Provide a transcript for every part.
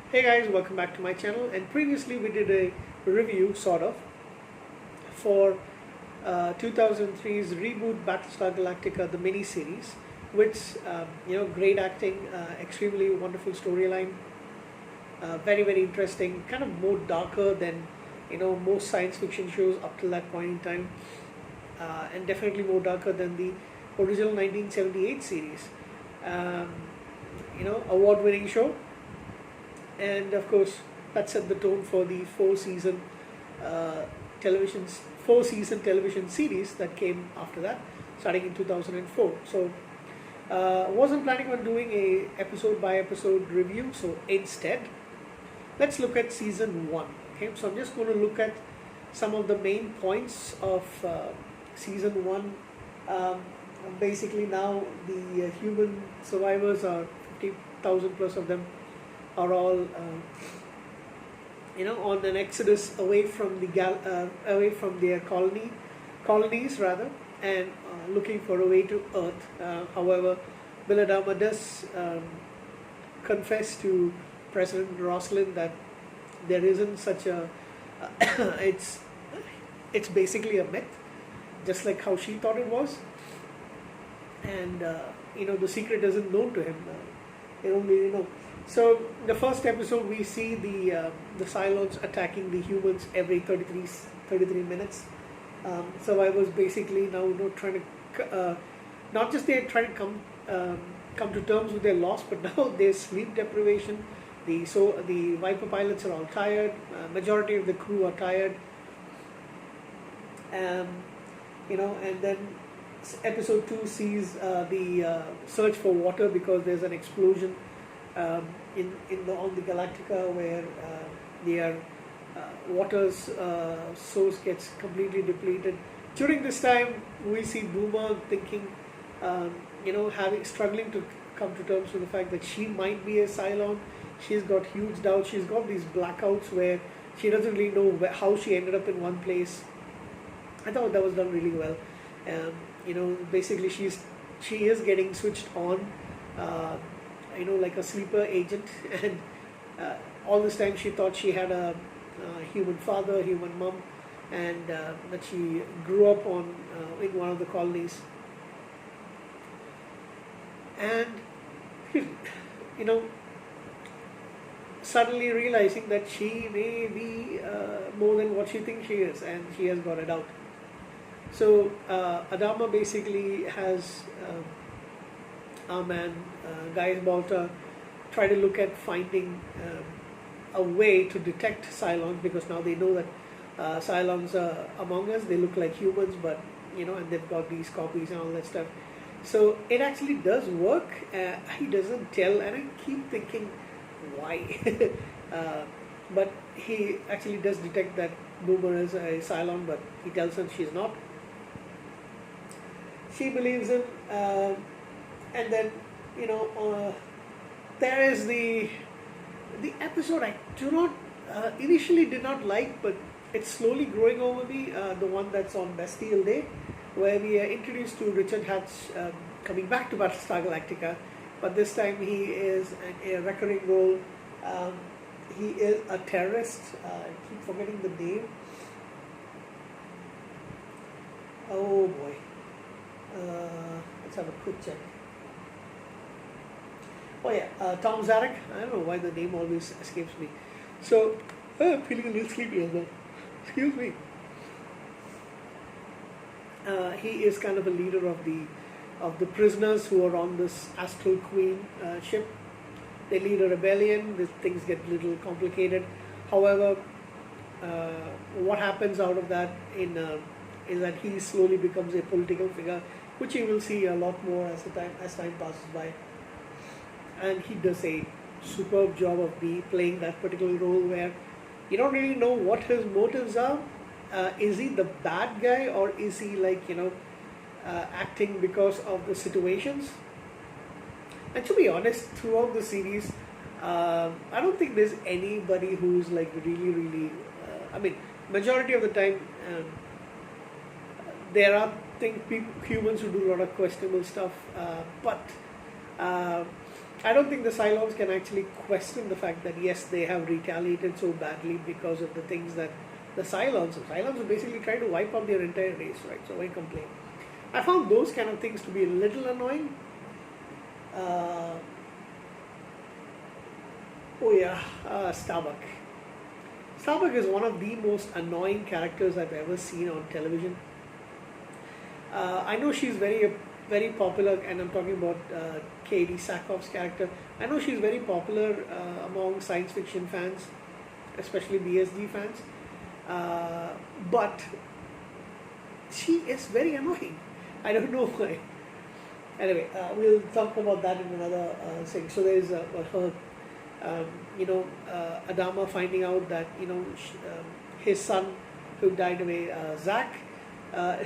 Hey guys, welcome back to my channel. And previously we did a review, sort of, for 2003's reboot Battlestar Galactica the mini series, which great acting, extremely wonderful storyline, very interesting, kind of more darker than most science fiction shows up till that point in time, and definitely more darker than the original 1978 series. Um, Award-winning show, and of course that set the tone for the uh, television four season television series that came after that, starting in 2004. So wasn't planning on doing a episode by episode review, so instead let's look at season 1. Okay, so I'm just going to look at some of the main points of season 1. um, Basically, now the human survivors are 50,000 plus of them, are all on an exodus away from away from their colonies rather, and looking for a way to Earth. However, Belladama does confess to President Roslin that there isn't such a it's it's basically a myth, just like how she thought it was, and the secret isn't known to him. They don't really know. So the first episode, we see the Cylons attacking the humans every 33 minutes. Survivors basically now trying to not just they're trying to come to terms with their loss, but now there's sleep deprivation. The Viper pilots are all tired. Majority of the crew are tired. Um, and then episode 2 sees the search for water, because there's an explosion on the Galactica, where their water's source gets completely depleted. During this time, we see Boomer thinking, struggling to come to terms with the fact that she might be a Cylon. She's got huge doubts. She's got these blackouts where she doesn't really know how she ended up in one place. I thought that was done really well. Basically she is getting switched on, like a sleeper agent, and all this time she thought she had a human father, human mom, and that she grew up on in one of the colonies, and suddenly realizing that she may be more than what she thinks she is, and she has got it out. So Adama basically has our man Gaius Balta try to look at finding a way to detect Cylons, because now they know that Cylons are among us. They look like humans, but and they've got these copies and all that stuff. So it actually does work. He doesn't tell, and I keep thinking, why? But he actually does detect that Boomer is a Cylon, but he tells her she's not. She believes him, and then there is the episode I do not initially did not like, but it's slowly growing over me. The one that's on Bastille Day, where we are introduced to Richard Hatch coming back to Battlestar Galactica, but this time he is a recurring role. He is a terrorist. I keep forgetting the name. Oh boy. Let's have a quick check. Oh yeah, Tom Zarek. I don't know why the name always escapes me. So, I'm feeling a little sleepy as well. Excuse me. He is kind of a leader of the prisoners who are on this Astral Queen ship. They lead a rebellion. Things get a little complicated. However, what happens out of that is that he slowly becomes a political figure, which you will see a lot more as time passes by. And he does a superb job of playing that particular role, where you don't really know what his motives are. Is he the bad guy, or is he acting because of the situations? And to be honest, throughout the series, I don't think there's anybody who's really. Majority of the time, there are humans who do a lot of questionable stuff, but I don't think the Cylons can actually question the fact that yes, they have retaliated so badly because of the things that the Cylons are basically trying to wipe out their entire race, right? So why complain? I found those kind of things to be a little annoying. Uh, oh yeah, Starbuck. Starbuck is one of the most annoying characters I've ever seen on television. I know she's very popular, and I'm talking about Katie Sackhoff's character. I know she's very popular among science fiction fans, especially BSG fans, but she is very annoying. I don't know why. Anyway, we'll talk about that in another thing. So there's her, Adama finding out that his son who died away, Zach,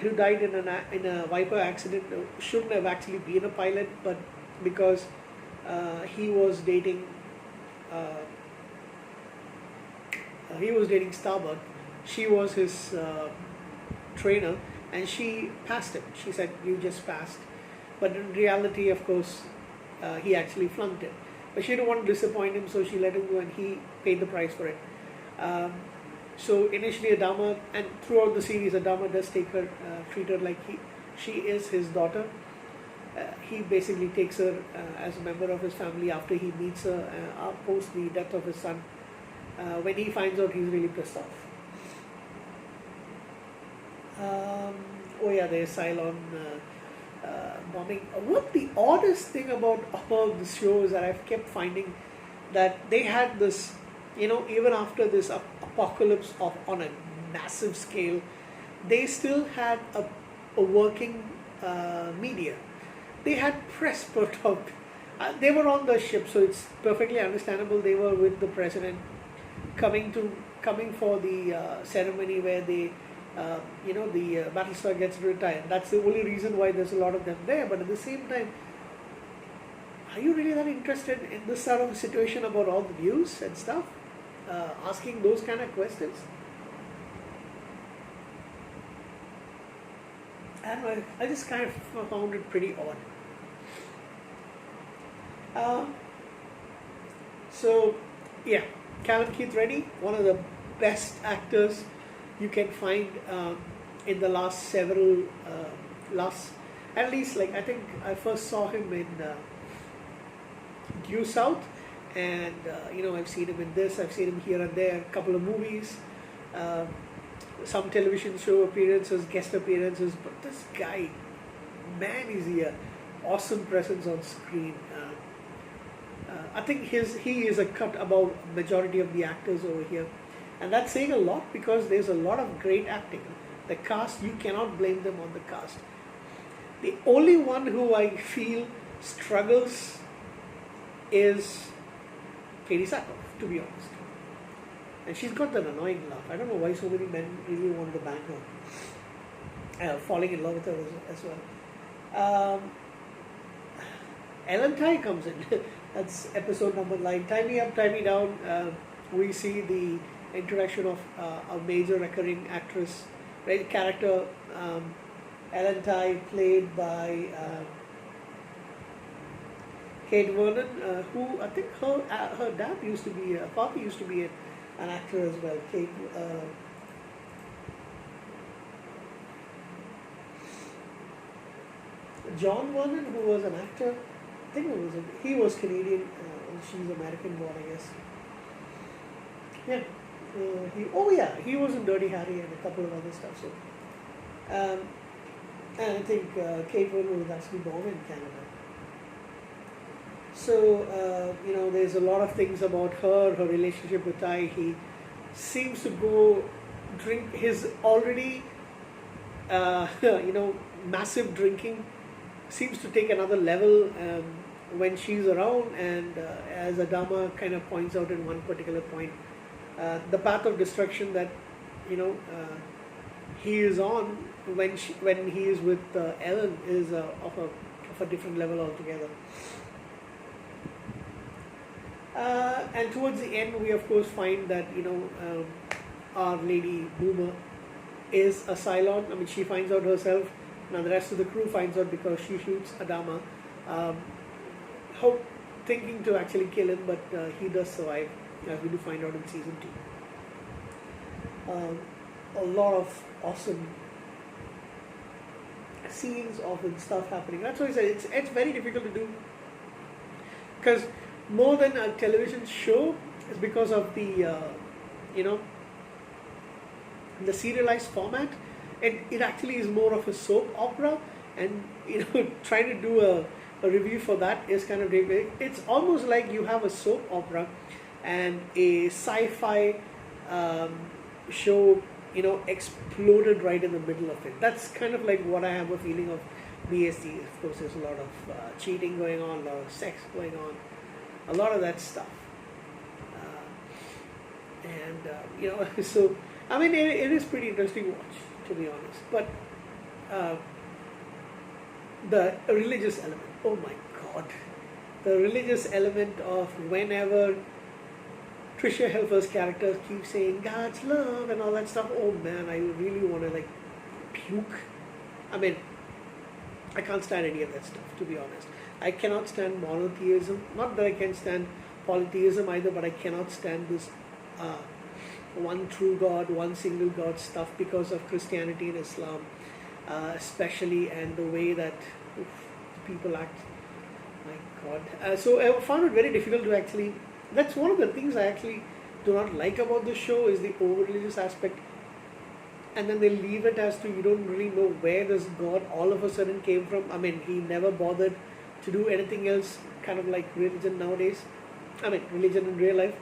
who died in a Viper accident, shouldn't have actually been a pilot, but because he was dating Starbuck, she was his trainer, and she passed him. She said, "You just passed," but in reality, of course, he actually flunked it. But she didn't want to disappoint him, so she let him go, and he paid the price for it. So initially, Adama, and throughout the series, Adama does treat her like she is his daughter. He basically takes her as a member of his family after he meets her post the death of his son. When he finds out, he's really pissed off. Oh yeah, there's Cylon bombing. What the oddest thing about all the show is that I've kept finding that they had this, even after this apocalypse on a massive scale, they still had a working media. They had press put out. They were on the ship, so it's perfectly understandable. They were with the president, coming for the ceremony where the Battlestar gets retired. That's the only reason why there's a lot of them there. But at the same time, are you really that interested in this sort of a situation about all the views and stuff? Asking those kind of questions. And I just kind of found it pretty odd. So, yeah, Callum Keith Reddy, one of the best actors you can find in the last several, at least, like, I think I first saw him in Due South, and I've seen him in this, I've seen him here and there, a couple of movies, some television show appearances, guest appearances, but this guy, man, is he an awesome presence on screen. I think he is a cut above majority of the actors over here, and that's saying a lot because there's a lot of great acting. The cast, you cannot blame them on the cast. The only one who I feel struggles is Katie Sackhoff, to be honest. And she's got that annoying laugh. I don't know why so many men really wanted to bang her. Falling in love with her as well. Ellen Ty comes in. That's episode number 9. Tie Me Up, Tie Me Down. We see the introduction of a major recurring actress, right, character, Ellen Ty, played by Kate Vernon, who I think her dad used to be, father used to be an actor as well. Kate. John Vernon, who was an actor, I think he was Canadian, and she's American born, I guess. Yeah. He was in Dirty Harry and a couple of other stuff. So, and I think Kate Vernon was actually born in Canada. So, there's a lot of things about her relationship with Ty. He seems to go drink his already, massive drinking seems to take another level when she's around, and as Adama kind of points out in one particular point, the path of destruction that he is on when he is with Ellen is of a different level altogether. And towards the end, we of course find that our lady Boomer is a Cylon. I mean, she finds out herself. Now the rest of the crew finds out because she shoots Adama. How thinking to actually kill him, but he does survive, as we do find out in season 2. A lot of awesome scenes of stuff happening. That's why I said it's very difficult to do, because more than a television show, it's because of the you know the serialized format. It actually is more of a soap opera, and trying to do a review for that is kind of difficult. It's almost like you have a soap opera and a sci-fi show exploded right in the middle of it. That's kind of like what I have a feeling of BST. Of course, there's a lot of cheating going on, a lot of sex going on, a lot of that stuff. So I mean, it is pretty interesting to watch, to be honest. But the religious element, oh my god, the religious element of whenever Tricia Helfer's character keeps saying God's love and all that stuff, oh man, I really want to puke. I mean, I can't stand any of that stuff, to be honest. I cannot stand monotheism. Not that I can stand polytheism either, but I cannot stand this one true God, one single God stuff because of Christianity and Islam, especially, and the way that people act. My God. So I found it very difficult to actually. That's one of the things I actually do not like about the show, is the over-religious aspect. And then they leave it as to you don't really know where this God all of a sudden came from. I mean, he never bothered to do anything else, kind of like religion nowadays. I mean, religion in real life.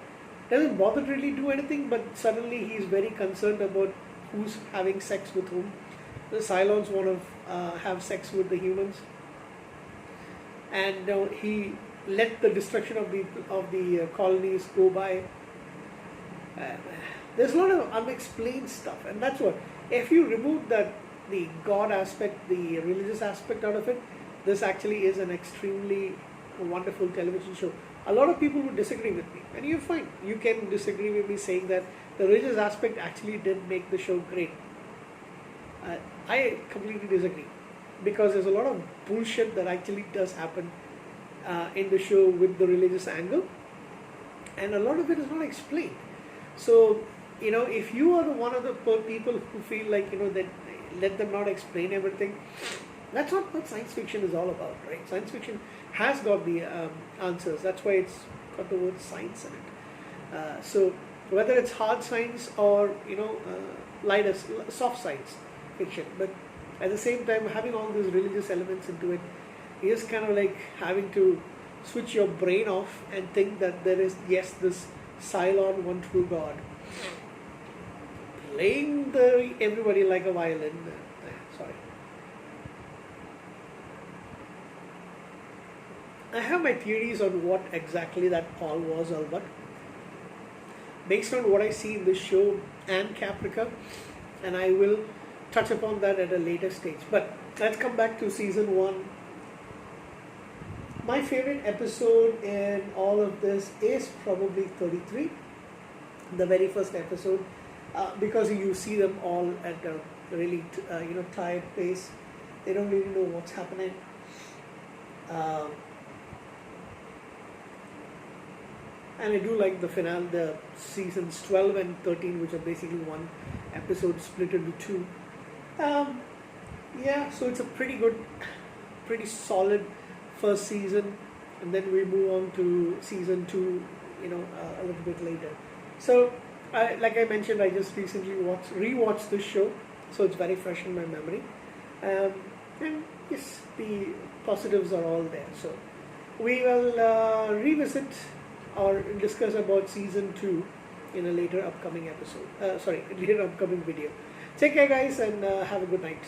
Doesn't bother to really do anything, but suddenly he's very concerned about who's having sex with whom. The Cylons want to have sex with the humans. And he let the destruction of the colonies go by. There's a lot of unexplained stuff, and that's what. If you remove the God aspect, the religious aspect out of it, this actually is an extremely wonderful television show. A lot of people would disagree with me, and you're fine. You can disagree with me saying that the religious aspect actually did make the show great. I completely disagree, because there's a lot of bullshit that actually does happen in the show with the religious angle, and a lot of it is not explained. So, if you are one of the people who feel like, that let them not explain everything, that's not what science fiction is all about, right? Science fiction has got the answers. That's why it's got the word science in it. So, whether it's hard science or, lighter, soft science fiction, but at the same time, having all these religious elements into it is kind of like having to switch your brain off and think that there is, yes, this Cylon, one true God, playing everybody like a violin. Sorry. I have my theories on what exactly that Paul was all about, based on what I see in this show and Caprica, and I will touch upon that at a later stage. But let's come back to season 1. My favorite episode in all of this is probably 33, the very first episode, because you see them all at a really tired pace. They don't really know what's happening. And I do like the finale, the seasons 12 and 13, which are basically one episode split into 2. So it's a pretty good, pretty solid first season, and then we move on to season 2, a little bit later. So, like I mentioned, I just recently rewatched this show, so it's very fresh in my memory. And yes, the positives are all there. So, we will revisit or discuss about season 2 in a later upcoming episode. Later upcoming video. Take care, guys, and have a good night.